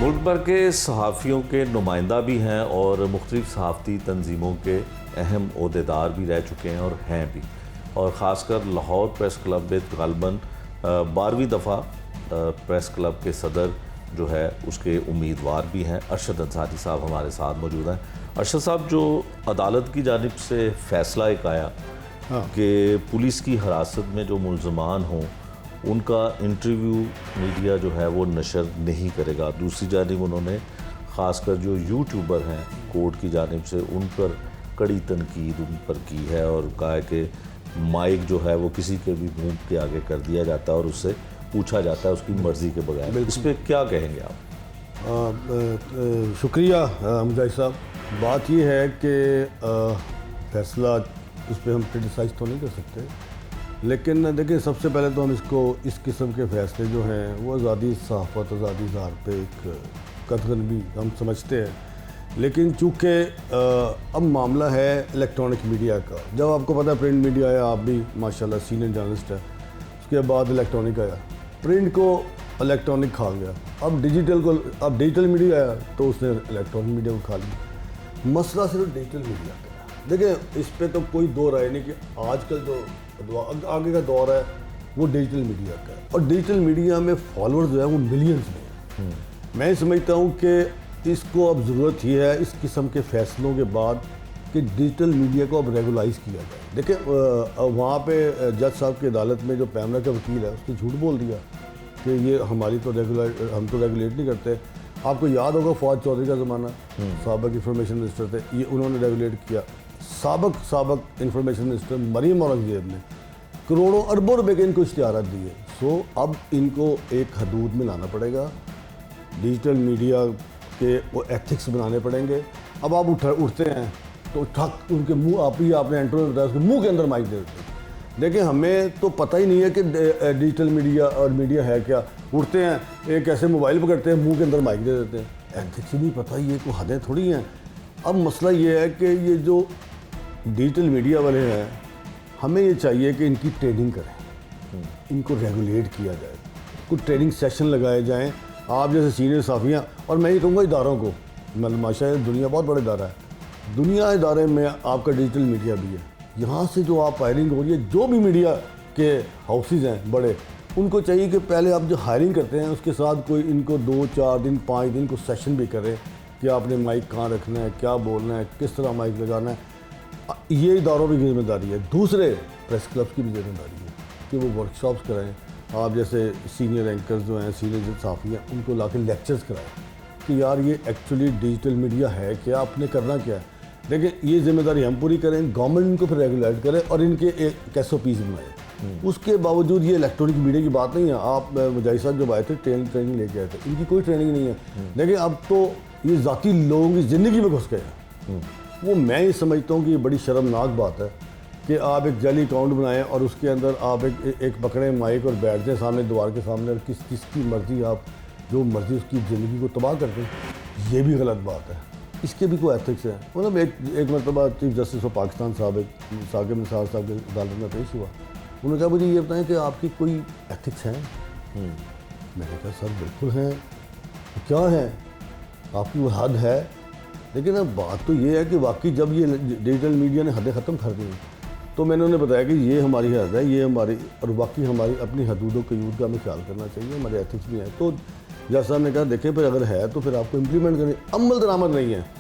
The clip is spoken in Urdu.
ملک بھر کے صحافیوں کے نمائندہ بھی ہیں اور مختلف صحافتی تنظیموں کے اہم عہدیدار بھی رہ چکے ہیں اور ہیں بھی، اور خاص کر لاہور پریس کلب میں غالباً 12ویں دفعہ پریس کلب کے صدر جو ہے اس کے امیدوار بھی ہیں۔ ارشد انصاری صاحب ہمارے ساتھ موجود ہیں۔ ارشد صاحب، جو عدالت کی جانب سے فیصلہ ایک آیا کہ پولیس کی حراست میں جو ملزمان ہوں ان کا انٹرویو میڈیا جو ہے وہ نشر نہیں کرے گا، دوسری جانب انہوں نے خاص کر جو یوٹیوبر ہیں کورٹ کی جانب سے ان پر کڑی تنقید ان پر کی ہے اور کہا ہے کہ مائک جو ہے وہ کسی کے بھی منہ کے آگے کر دیا جاتا ہے اور اس سے پوچھا جاتا ہے اس کی مرضی کے بغیر۔ اس پہ کیا کہیں گے آپ؟ شکریہ مجاہد صاحب۔ بات یہ ہے کہ فیصلہ اس پہ ہم کرٹیسائز تو نہیں کر سکتے، لیکن دیکھیں سب سے پہلے تو ہم اس قسم کے فیصلے جو ہیں وہ آزادی صحافت، آزادی اظہار پہ ایک قدغن بھی ہم سمجھتے ہیں، لیکن چونکہ اب معاملہ ہے الیکٹرانک میڈیا کا۔ جب آپ کو پتہ ہے پرنٹ میڈیا آیا، آپ بھی ماشاءاللہ سینئر جرنلسٹ ہیں، اس کے بعد الیکٹرانک آیا، پرنٹ کو الیکٹرانک کھا گیا، اب ڈیجیٹل میڈیا آیا تو اس نے الیکٹرانک میڈیا کو کھا لیا۔ مسئلہ صرف ڈیجیٹل میڈیا کا ہے۔ دیکھیں اس پہ تو کوئی دو رائے نہیں کہ آج کل جو آگے کا دور ہے وہ ڈیجیٹل میڈیا کا ہے، اور ڈیجیٹل میڈیا میں فالوورز جو ہیں وہ ملینز میں ہیں۔ میں سمجھتا ہوں کہ اس کو اب ضرورت ہی ہے اس قسم کے فیصلوں کے بعد کہ ڈیجیٹل میڈیا کو اب ریگولائز کیا جائے۔ دیکھیں وہاں پہ جج صاحب کی عدالت میں جو پیمرا کا وکیل ہے اس نے جھوٹ بول دیا کہ یہ ہم تو ریگولیٹ نہیں کرتے۔ آپ کو یاد ہوگا فواد چودھری کا زمانہ، سابق انفارمیشن منسٹر تھے، یہ انہوں نے ریگولیٹ کیا۔ سابق انفارمیشن منسٹر مریم اورنگزیب نے کروڑوں اربوں روپے کے ان کو اشتہارات دیے۔ سو اب ان کو ایک حدود میں لانا پڑے گا، ڈیجیٹل میڈیا کے وہ ایتھکس بنانے پڑیں گے۔ اب آپ اٹھتے ہیں تو ٹھک ان کے منہ، آپ نے انٹرو میں بتایا اس کے منہ کے اندر مائک دے دیتے ہیں۔ دیکھیں ہمیں تو پتہ ہی نہیں ہے کہ ڈیجیٹل میڈیا اور میڈیا ہے کیا۔ اٹھتے ہیں ایک ایسے موبائل پکڑتے ہیں، منہ کے اندر مائک دے دیتے ہیں، ایتھکس ہی نہیں پتہ، یہ کوئی حدیں تھوڑی ہیں۔ اب مسئلہ یہ ہے کہ یہ جو ڈیجیٹل میڈیا والے ہیں ہمیں یہ چاہیے کہ ان کی ٹریننگ کریں، ان کو ریگولیٹ کیا جائے، کچھ ٹریننگ سیشن لگائے جائیں۔ آپ جیسے سینئر صحافیاں، اور میں یہ کہوں گا اداروں کو، ماشاء اللہ دنیا بہت بڑا ادارہ ہے، دنیا ادارے میں آپ کا ڈیجیٹل میڈیا بھی ہے، یہاں سے جو آپ ہائرنگ ہو رہی ہے، جو بھی میڈیا کے ہاؤسز ہیں بڑے، ان کو چاہیے کہ پہلے آپ جو ہائرنگ کرتے ہیں اس کے ساتھ کوئی ان کو 2 4 دن 5 دن کو سیشن بھی کرے کہ آپ نے مائک کہاں رکھنا ہے، کیا بولنا ہے، کس طرح مائک لگانا ہے۔ یہ اداروں کی ذمہ داری ہے، دوسرے پریس کلبس کی بھی ذمہ داری ہے کہ وہ ورکشاپس کرائیں۔ آپ جیسے سینئر اینکرز جو ہیں، سینئر صحافی ہیں، ان کو لا کے لیکچرز کرائیں کہ یار یہ ایکچولی ڈیجیٹل میڈیا ہے کیا، آپ نے کرنا کیا ہے۔ دیکھیں یہ ذمہ داری ہم پوری کریں، گورنمنٹ ان کو پھر ریگولیٹ کرے اور ان کے ایک SOPs بنائے۔ اس کے باوجود یہ الیکٹرانک میڈیا کی بات نہیں ہے۔ آپ مجاہد صاحب جب آئے تھے ٹریننگ لے کے آئے تھے، ان کی کوئی ٹریننگ نہیں ہے۔ دیکھیں اب تو یہ ذاتی لوگوں کی زندگی میں گھس گئے ہیں۔ وہ میں یہ سمجھتا ہوں کہ یہ بڑی شرمناک بات ہے کہ آپ ایک جعلی اکاؤنٹ بنائیں اور اس کے اندر آپ ایک پکڑیں مائک اور بیٹھ جائیں سامنے دیوار کے سامنے، اور کس کی مرضی آپ جو مرضی اس کی زندگی کو تباہ کر دیں، یہ بھی غلط بات ہے۔ اس کے بھی کوئی ایتھکس ہے۔ مطلب ایک مرتبہ chief justice of Pakistan Saqib Nisar صاحب کے عدالت میں پیش ہوا، انہوں نے کہا مجھے یہ بتائیں کہ آپ کی کوئی ایتھکس ہیں؟ میں نے کہا سر بالکل ہیں، کیا ہے آپ کی وہ حد ہے؟ لیکن اب بات تو یہ ہے کہ واقعی جب یہ ڈیجیٹل میڈیا نے حدیں ختم کر دی تو میں نے انہیں بتایا کہ یہ ہماری حد ہے، یہ ہماری، اور واقعی ہماری اپنی حدود و قیود کا ہمیں خیال کرنا چاہیے، ہمارے ایتھکس بھی ہیں۔ تو جیسا ہم نے کہا دیکھیں پھر اگر ہے تو پھر آپ کو امپلیمنٹ کریں، عمل درآمد نہیں ہے۔